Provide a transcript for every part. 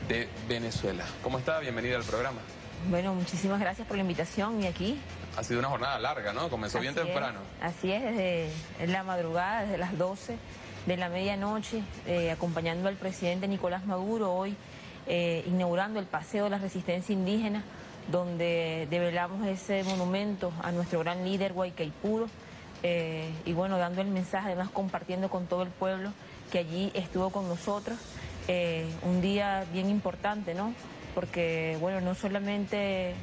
de Venezuela. ¿Cómo está? Bienvenida al programa. Bueno, muchísimas gracias por la invitación y aquí. Ha sido una jornada larga, ¿no? Comenzó bien temprano. Así es, desde la madrugada, desde las 12 de la medianoche, acompañando al presidente Nicolás Maduro hoy, inaugurando el Paseo de la Resistencia Indígena, donde develamos ese monumento a nuestro gran líder Guaycaipuro, y bueno, dando el mensaje, además compartiendo con todo el pueblo que allí estuvo con nosotros. Un día bien importante, ¿no? Porque, bueno, no solamente,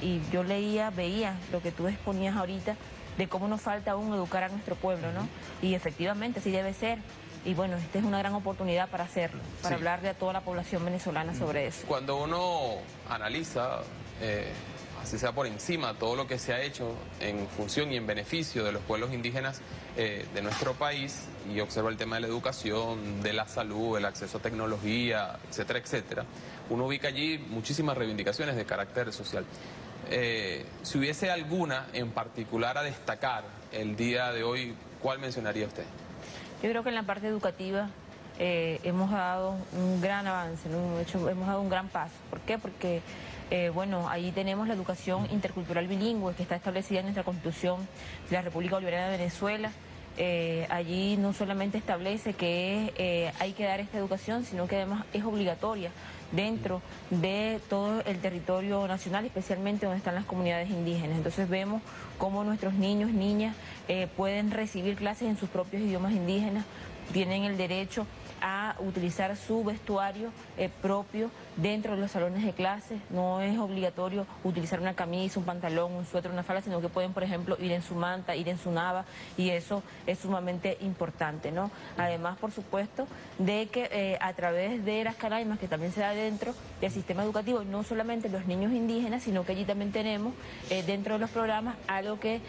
y yo veía lo que tú exponías ahorita, de cómo nos falta aún educar a nuestro pueblo, ¿no? Y efectivamente así debe ser. Y bueno, esta es una gran oportunidad para hacerlo, para hablarle a toda la población venezolana sobre eso. Cuando uno analiza, así sea por encima, todo lo que se ha hecho en función y en beneficio de los pueblos indígenas de nuestro país, y observa el tema de la educación, de la salud, el acceso a tecnología, etcétera, etcétera, uno ubica allí muchísimas reivindicaciones de carácter social. Si hubiese alguna en particular a destacar el día de hoy, ¿cuál mencionaría usted? Yo creo que en la parte educativa hemos dado un gran avance, ¿no? Hemos dado un gran paso. ¿Por qué? Porque, bueno, ahí tenemos la educación intercultural bilingüe que está establecida en nuestra Constitución de la República Bolivariana de Venezuela. Allí no solamente establece que hay que dar esta educación, sino que además es obligatoria dentro de todo el territorio nacional, especialmente donde están las comunidades indígenas. Entonces vemos cómo nuestros niños, niñas pueden recibir clases en sus propios idiomas indígenas, tienen el derecho a utilizar su vestuario propio dentro de los salones de clases. No es obligatorio utilizar una camisa, un pantalón, un suéter, una falda, sino que pueden, por ejemplo, ir en su manta, ir en su nava, y eso es sumamente importante, ¿no? Además, por supuesto, de que a través de las canaimas, que también se da dentro del sistema educativo, no solamente los niños indígenas, sino que allí también tenemos dentro de los programas algo que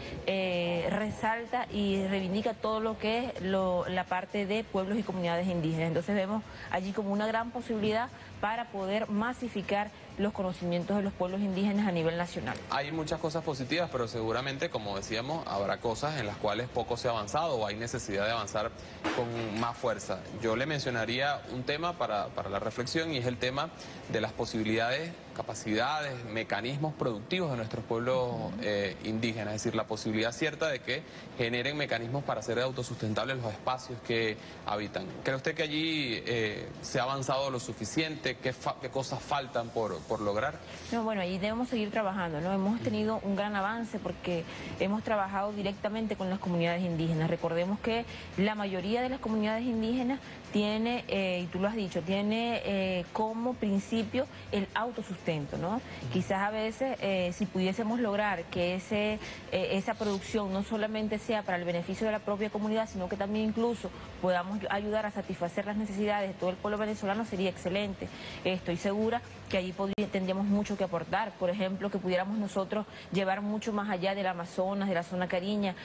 resalta y reivindica todo lo que es la parte de pueblos y comunidades indígenas. Entonces vemos allí como una gran posibilidad para poder masificar los conocimientos de los pueblos indígenas a nivel nacional. Hay muchas cosas positivas, pero seguramente, como decíamos, habrá cosas en las cuales poco se ha avanzado o hay necesidad de avanzar con más fuerza. Yo le mencionaría un tema para la reflexión, y es el tema de las posibilidades, capacidades, mecanismos productivos de nuestros pueblos indígenas, es decir, la posibilidad cierta de que generen mecanismos para hacer autosustentables los espacios que habitan. ¿Cree usted que allí se ha avanzado lo suficiente? ¿Qué cosas faltan por lograr? No, bueno, ahí debemos seguir trabajando, ¿no? Hemos tenido un gran avance porque hemos trabajado directamente con las comunidades indígenas. Recordemos que la mayoría de las comunidades indígenas tiene, y tú lo has dicho, tiene como principio el autosustento, ¿no? Quizás a veces, si pudiésemos lograr que esa producción no solamente sea para el beneficio de la propia comunidad, sino que también incluso podamos ayudar a satisfacer las necesidades de todo el pueblo venezolano, sería excelente. Estoy segura que allí tendríamos mucho que aportar. Por ejemplo, que pudiéramos nosotros llevar mucho más allá del Amazonas, de la zona cariña,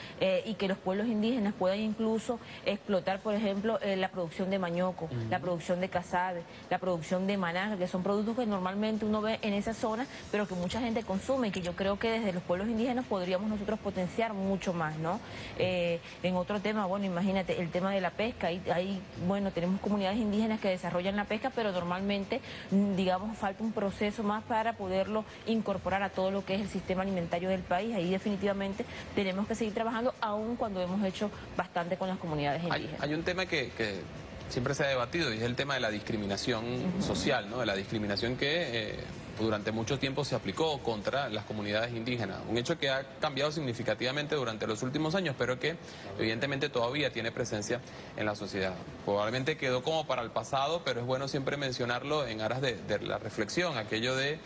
y que los pueblos indígenas puedan incluso explotar, por ejemplo, la producción de mañoco, la producción de casabe, la producción de maná, que son productos que normalmente uno ve en esa zona, pero que mucha gente consume, y que yo creo que desde los pueblos indígenas podríamos nosotros potenciar mucho más, ¿no? En otro tema, bueno, imagínate, el tema de la pesca. Ahí, bueno, tenemos comunidades indígenas que desarrollan la pesca, pero normalmente, digamos, falta un proceso más para poderlo incorporar a todo lo que es el sistema alimentario del país. Ahí definitivamente tenemos que seguir trabajando, aun cuando hemos hecho bastante con las comunidades indígenas. Hay un tema que siempre se ha debatido, y es el tema de la discriminación social, ¿no? De la discriminación que durante mucho tiempo se aplicó contra las comunidades indígenas. Un hecho que ha cambiado significativamente durante los últimos años, pero que evidentemente todavía tiene presencia en la sociedad. Probablemente quedó como para el pasado, pero es bueno siempre mencionarlo en aras de la reflexión, aquello de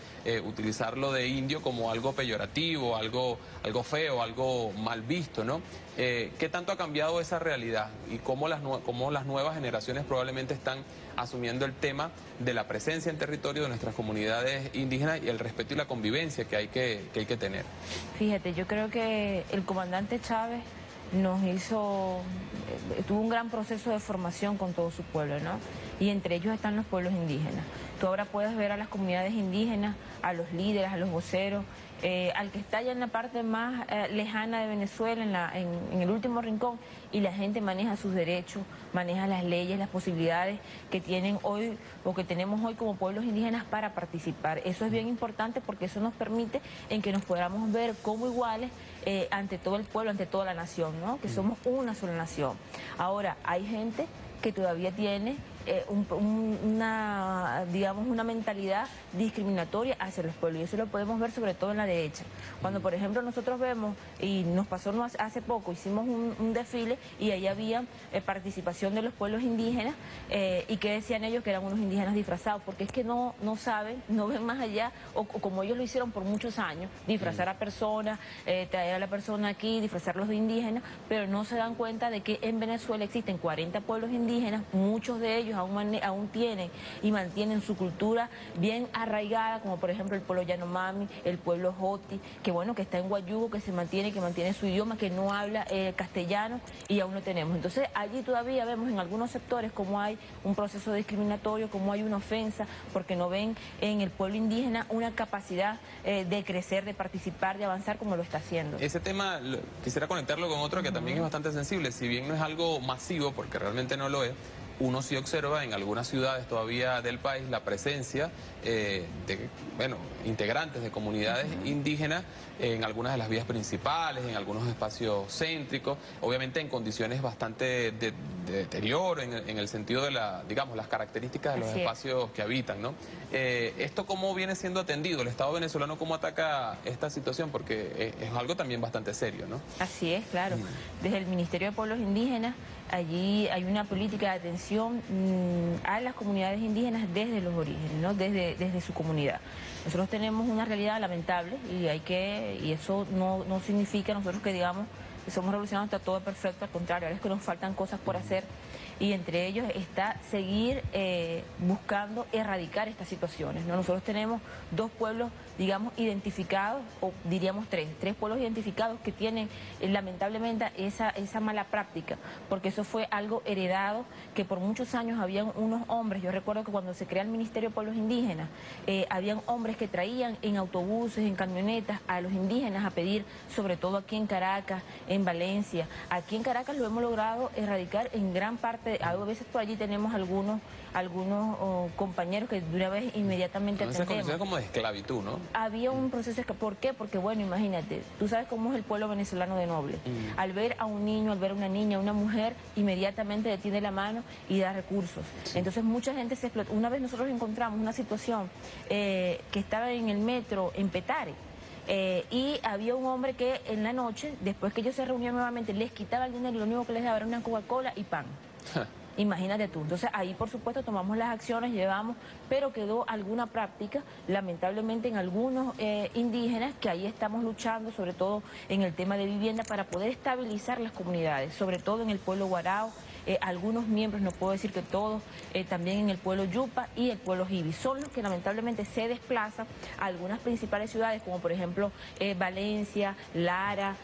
utilizarlo de indio como algo peyorativo, algo feo, algo mal visto, ¿no? ¿Qué tanto ha cambiado esa realidad y cómo las nuevas generaciones probablemente están asumiendo el tema de la presencia en territorio de nuestras comunidades indígenas y el respeto y la convivencia que hay que tener? Fíjate, yo creo que el comandante Chávez tuvo un gran proceso de formación con todo su pueblo, ¿no? y entre ellos están los pueblos indígenas. Tú ahora puedes ver a las comunidades indígenas, a los líderes, a los voceros, al que está allá en la parte más lejana de Venezuela, en el último rincón, y la gente maneja sus derechos, maneja las leyes, las posibilidades que tienen hoy o que tenemos hoy como pueblos indígenas para participar. Eso es bien importante porque eso nos permite en que nos podamos ver como iguales ante todo el pueblo, ante toda la nación, ¿no? Que somos una sola nación. Ahora, hay gente que todavía tiene una mentalidad discriminatoria hacia los pueblos, y eso lo podemos ver sobre todo en la derecha. Cuando, por ejemplo, nosotros vemos, y nos pasó hace poco, hicimos un desfile y ahí había participación de los pueblos indígenas, y que decían ellos que eran unos indígenas disfrazados, porque es que no saben, no ven más allá, o como ellos lo hicieron por muchos años, disfrazar a personas, traer a la persona aquí, disfrazarlos de indígenas, pero no se dan cuenta de que en Venezuela existen 40 pueblos indígenas, muchos de ellos aún tienen y mantienen su cultura bien arraigada, como por ejemplo el pueblo Yanomami, el pueblo Joti, que bueno, que está en Guayugo, que mantiene su idioma, que no habla castellano, y aún lo tenemos. Entonces allí todavía vemos en algunos sectores cómo hay un proceso discriminatorio, cómo hay una ofensa, porque no ven en el pueblo indígena una capacidad de crecer, de participar, de avanzar como lo está haciendo. Ese tema quisiera conectarlo con otro que también es bastante sensible, si bien no es algo masivo, porque realmente no lo es. Uno sí observa en algunas ciudades todavía del país la presencia de integrantes de comunidades indígenas en algunas de las vías principales, en algunos espacios céntricos, obviamente en condiciones bastante de deterioro en el sentido de las características de los espacios que habitan, ¿no? ¿Esto cómo viene siendo atendido? ¿El Estado venezolano cómo ataca esta situación? Porque es algo también bastante serio, ¿no? Así es, claro. Desde el Ministerio de Pueblos Indígenas, allí hay una política de atención a las comunidades indígenas desde los orígenes, ¿no? Desde su comunidad. Nosotros tenemos una realidad lamentable y eso no significa nosotros que digamos que somos revolucionarios, está todo perfecto, al contrario, ahora es que nos faltan cosas por hacer, y entre ellos está seguir buscando erradicar estas situaciones, ¿no? Nosotros tenemos dos pueblos, digamos, identificados, o diríamos tres pueblos identificados que tienen lamentablemente esa mala práctica, porque eso fue algo heredado, que por muchos años habían unos hombres, yo recuerdo que cuando se crea el Ministerio de Pueblos Indígenas, habían hombres que traían en autobuses, en camionetas a los indígenas a pedir, sobre todo aquí en Caracas, en Valencia. Aquí en Caracas lo hemos logrado erradicar en gran parte, a veces por allí tenemos algunos compañeros que de una vez inmediatamente atendemos. Esas condiciones como de esclavitud, ¿no? Había un proceso, ¿por qué? Porque bueno, imagínate, tú sabes cómo es el pueblo venezolano de noble. Al ver a un niño, al ver a una niña, a una mujer, inmediatamente detiene la mano y da recursos. Sí. Entonces mucha gente se explota. Una vez nosotros encontramos una situación que estaba en el metro en Petare, y había un hombre que en la noche, después que ellos se reunían nuevamente, les quitaba el dinero y lo único que les daba era una Coca-Cola y pan. Imagínate tú. Entonces ahí por supuesto tomamos las acciones, llevamos, pero quedó alguna práctica, lamentablemente en algunos indígenas, que ahí estamos luchando, sobre todo en el tema de vivienda, para poder estabilizar las comunidades, sobre todo en el pueblo Guarao, algunos miembros, no puedo decir que todos, también en el pueblo Yupa y el pueblo Jibi, son los que lamentablemente se desplazan a algunas principales ciudades, como por ejemplo Valencia, Lara,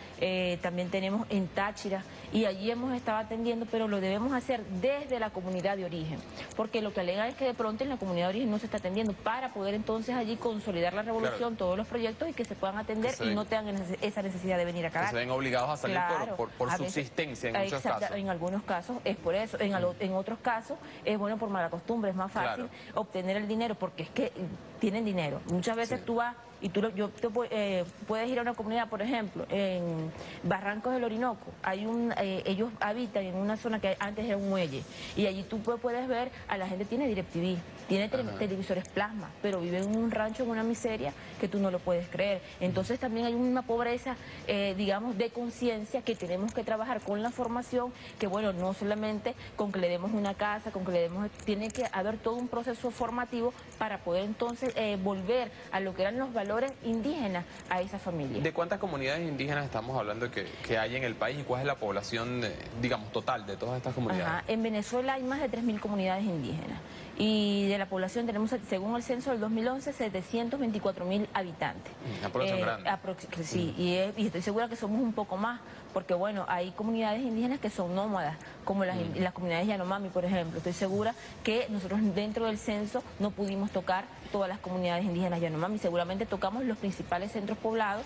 también tenemos en Táchira, y allí hemos estado atendiendo, pero lo debemos hacer desde la comunidad de origen, porque lo que alegan es que de pronto en la comunidad de origen no se está atendiendo, para poder entonces allí consolidar la revolución, claro, todos los proyectos, y que se puedan atender y no tengan esa necesidad de venir a Caracas. Que se ven obligados a salir, claro, por subsistencia en muchos casos. En algunos casos es por eso, en otros casos es bueno por mala costumbre, es más fácil, claro, obtener el dinero, porque es que tienen dinero. Muchas veces tú vas y puedes ir a una comunidad, por ejemplo, en Barrancos del Orinoco, ellos habitan en una zona que antes era un muelle, y allí tú puedes ver a la gente, tiene DirecTV, tiene televisores plasma, pero vive en un rancho, en una miseria que tú no lo puedes creer. Entonces también hay una pobreza, digamos, de conciencia, que tenemos que trabajar con la formación, que bueno, no solamente con que le demos una casa, con que le demos, tiene que haber todo un proceso formativo para poder entonces volver a lo que eran los valores indígenas a esa familia. ¿De cuántas comunidades indígenas estamos hablando que hay en el país, y cuál es la población, digamos, total de todas estas comunidades? En Venezuela hay más de 3.000 comunidades indígenas, y de la población tenemos, según el censo del 2011, 724.000 habitantes. Una población grande. Sí, y estoy segura que somos un poco más, porque bueno, hay comunidades indígenas que son nómadas, como las comunidades Yanomami, por ejemplo. Estoy segura que nosotros dentro del censo no pudimos tocar todas las comunidades indígenas Yanomami, seguramente tocamos los principales centros poblados,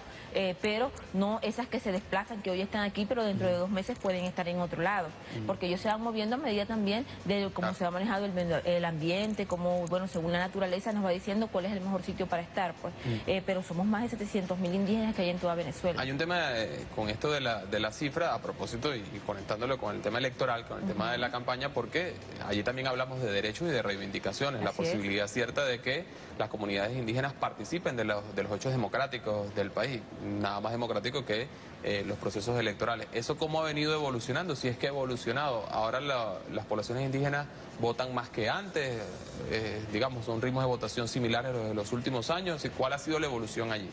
pero no esas que se desplazan, que hoy están aquí, pero dentro de 2 meses pueden estar en otro lado, porque ellos se van moviendo a medida también de cómo se va manejando el ambiente, cómo, bueno, según la naturaleza nos va diciendo cuál es el mejor sitio para estar, pues. Pero somos más de 700.000 indígenas que hay en toda Venezuela. Hay un tema con esto de la cifra, a propósito, y conectándolo con el tema electoral, con el tema de la campaña, porque allí también hablamos de derechos y de reivindicaciones, la posibilidad cierta de que las comunidades indígenas participen de los hechos democráticos del país, nada más democrático que los procesos electorales. ¿Eso cómo ha venido evolucionando? Si es que ha evolucionado. Ahora las poblaciones indígenas votan más que antes, digamos, son ritmos de votación similares a los de los últimos años. ¿Y cuál ha sido la evolución allí?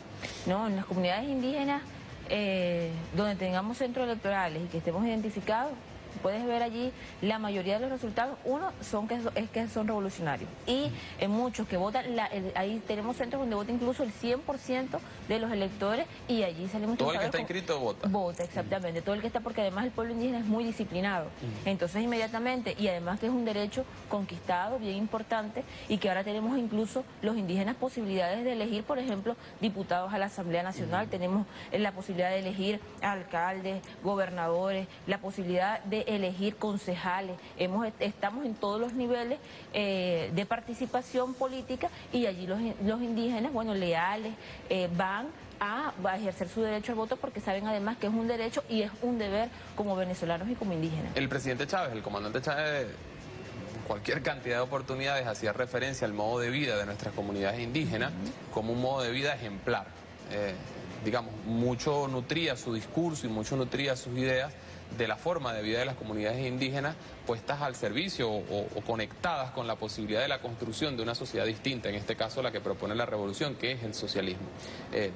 No, en las comunidades indígenas, donde tengamos centros electorales y que estemos identificados, puedes ver allí la mayoría de los resultados, es que son revolucionarios. Y en muchos que votan, ahí tenemos centros donde vota incluso el 100% de los electores y allí salimos... Todo el que está inscrito vota. Vota, exactamente. Todo el que está, porque además el pueblo indígena es muy disciplinado. Entonces inmediatamente, y además que es un derecho conquistado, bien importante, y que ahora tenemos incluso los indígenas posibilidades de elegir, por ejemplo, diputados a la Asamblea Nacional, tenemos la posibilidad de elegir alcaldes, gobernadores, la posibilidad de elegir concejales, estamos en todos los niveles de participación política y allí los indígenas, bueno, leales, van a ejercer su derecho al voto porque saben además que es un derecho y es un deber como venezolanos y como indígenas. El presidente Chávez, el comandante Chávez, en cualquier cantidad de oportunidades hacía referencia al modo de vida de nuestras comunidades indígenas como un modo de vida ejemplar. Digamos, mucho nutría su discurso y mucho nutría sus ideas de la forma de vida de las comunidades indígenas puestas al servicio o conectadas con la posibilidad de la construcción de una sociedad distinta, en este caso la que propone la revolución, que es el socialismo.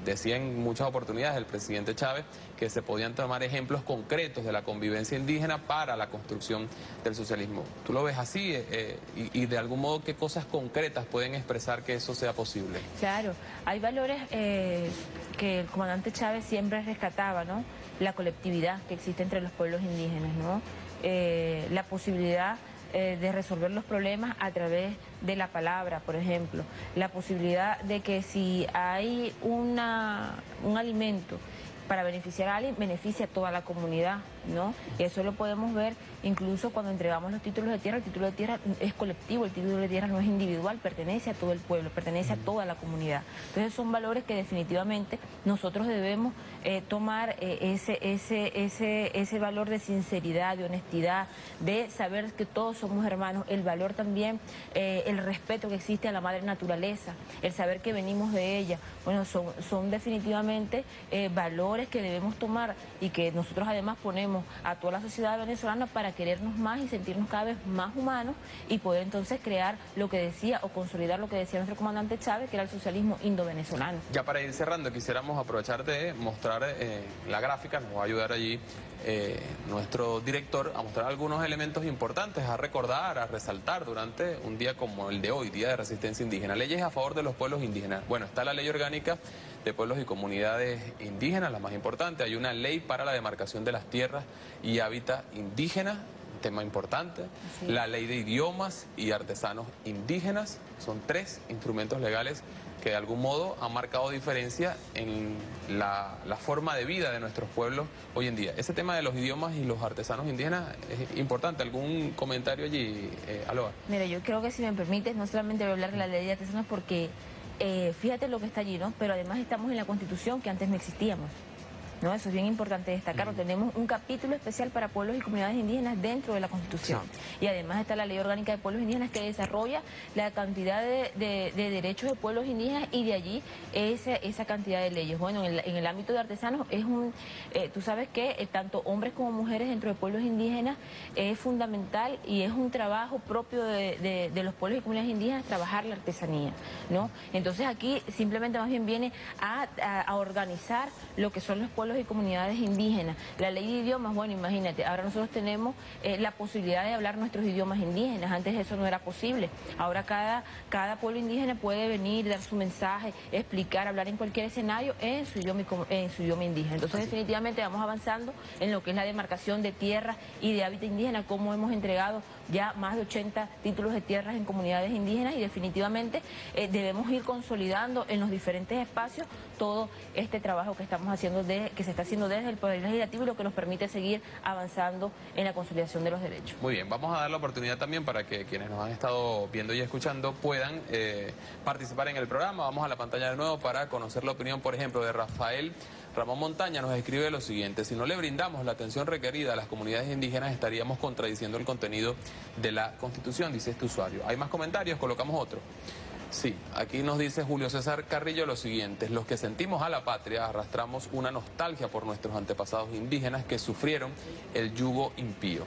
Decía en muchas oportunidades el presidente Chávez que se podían tomar ejemplos concretos de la convivencia indígena para la construcción del socialismo. ¿Tú lo ves así? Y de algún modo, ¿qué cosas concretas pueden expresar que eso sea posible? Claro, hay valores que el comandante Chávez siempre rescataba, ¿no? La colectividad que existe entre los pueblos indígenas, ¿no? La posibilidad de resolver los problemas a través de la palabra, por ejemplo. La posibilidad de que si hay un alimento para beneficiar a alguien, beneficia a toda la comunidad, ¿no? Y eso lo podemos ver incluso cuando entregamos los títulos de tierra. El título de tierra es colectivo, el título de tierra no es individual, pertenece a todo el pueblo, pertenece a toda la comunidad. Entonces son valores que definitivamente nosotros debemos tomar ese valor de sinceridad, de honestidad, de saber que todos somos hermanos, el valor también, el respeto que existe a la madre naturaleza, el saber que venimos de ella. Bueno, son definitivamente valores que debemos tomar y que nosotros además ponemos a toda la sociedad venezolana para querernos más y sentirnos cada vez más humanos y poder entonces crear lo que decía o consolidar lo que decía nuestro comandante Chávez, que era el socialismo indo-venezolano. Ya para ir cerrando, quisiéramos aprovechar de mostrar la gráfica, nos va a ayudar allí nuestro director a mostrar algunos elementos importantes a recordar, a resaltar durante un día como el de hoy, Día de Resistencia Indígena. Leyes a favor de los pueblos indígenas. Bueno, está la Ley Orgánica de Pueblos y Comunidades Indígenas, la más importante. Hay una ley para la demarcación de las tierras y hábitat indígenas, un tema importante. Sí. La Ley de Idiomas y Artesanos Indígenas. Son 3 instrumentos legales que de algún modo han marcado diferencia en la forma de vida de nuestros pueblos hoy en día. Ese tema de los idiomas y los artesanos indígenas es importante. ¿Algún comentario allí, Aloha? Mira, yo creo que si me permites, no solamente voy a hablar de la ley de artesanos porque fíjate lo que está allí, ¿no? Pero además estamos en la Constitución que antes no existíamos, ¿no? Eso es bien importante destacarlo. Tenemos un capítulo especial para pueblos y comunidades indígenas dentro de la Constitución. Sí. Y además está la Ley Orgánica de Pueblos Indígenas que desarrolla la cantidad de derechos de pueblos indígenas y de allí esa cantidad de leyes. Bueno, en el ámbito de artesanos es tú sabes que tanto hombres como mujeres dentro de pueblos indígenas es fundamental y es un trabajo propio de los pueblos y comunidades indígenas trabajar la artesanía, ¿no? Entonces aquí simplemente más bien viene a organizar lo que son los pueblos pueblos y comunidades indígenas. La ley de idiomas, bueno, imagínate, ahora nosotros tenemos la posibilidad de hablar nuestros idiomas indígenas, antes eso no era posible. Ahora cada pueblo indígena puede venir, dar su mensaje, explicar, hablar en cualquier escenario en su idioma indígena. Entonces definitivamente vamos avanzando en lo que es la demarcación de tierras y de hábitat indígena, como hemos entregado ya más de 80 títulos de tierras en comunidades indígenas, y definitivamente debemos ir consolidando en los diferentes espacios todo este trabajo que estamos haciendo, que se está haciendo desde el Poder Legislativo, y lo que nos permite seguir avanzando en la consolidación de los derechos. Muy bien, vamos a dar la oportunidad también para que quienes nos han estado viendo y escuchando puedan participar en el programa. Vamos a la pantalla de nuevo para conocer la opinión, por ejemplo, de Rafael Ramón Montaña. Nos escribe lo siguiente: si no le brindamos la atención requerida a las comunidades indígenas, estaríamos contradiciendo el contenido de la Constitución, dice este usuario. ¿Hay más comentarios? Colocamos otro. Sí, aquí nos dice Julio César Carrillo lo siguiente: los que sentimos a la patria arrastramos una nostalgia por nuestros antepasados indígenas que sufrieron el yugo impío.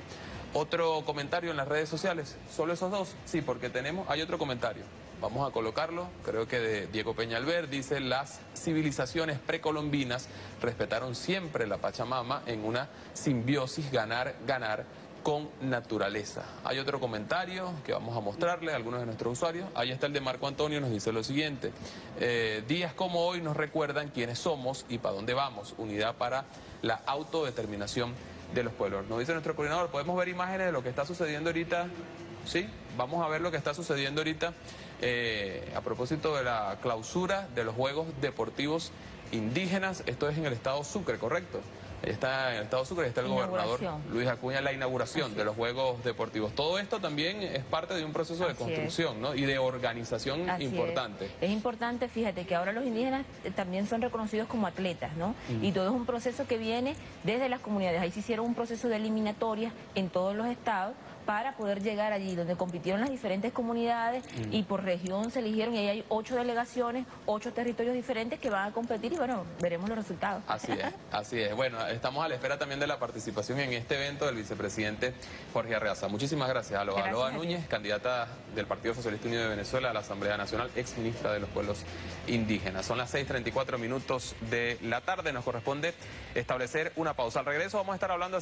Otro comentario en las redes sociales, ¿solo esos dos? Sí, porque hay otro comentario. Vamos a colocarlo, creo que de Diego Peñalver, dice: las civilizaciones precolombinas respetaron siempre la Pachamama en una simbiosis ganar-ganar con naturaleza. Hay otro comentario que vamos a mostrarle a algunos de nuestros usuarios. Ahí está el de Marco Antonio, nos dice lo siguiente: días como hoy nos recuerdan quiénes somos y para dónde vamos, unidad para la autodeterminación de los pueblos. Nos dice nuestro coordinador, ¿podemos ver imágenes de lo que está sucediendo ahorita? Sí, vamos a ver lo que está sucediendo ahorita a propósito de la clausura de los Juegos Deportivos Indígenas. Esto es en el estado Sucre, ¿correcto? Ahí está en el estado Sucre, está el gobernador Luis Acuña, la inauguración de los Juegos Deportivos. Todo esto también es parte de un proceso de construcción, ¿no? Y de organización importante. Es importante, fíjate, que ahora los indígenas también son reconocidos como atletas, ¿no? Y todo es un proceso que viene desde las comunidades. Ahí se hicieron un proceso de eliminatorias en todos los estados para poder llegar allí, donde compitieron las diferentes comunidades y por región se eligieron, y ahí hay 8 delegaciones, 8 territorios diferentes que van a competir, y bueno, veremos los resultados. Así es, así es. Bueno, estamos a la espera también de la participación en este evento del vicepresidente Jorge Arreaza. Muchísimas gracias. Aloha Núñez, candidata del Partido Socialista Unido de Venezuela a la Asamblea Nacional, ex ministra de los Pueblos Indígenas. Son las 6:34 de la tarde, nos corresponde establecer una pausa. Al regreso vamos a estar hablando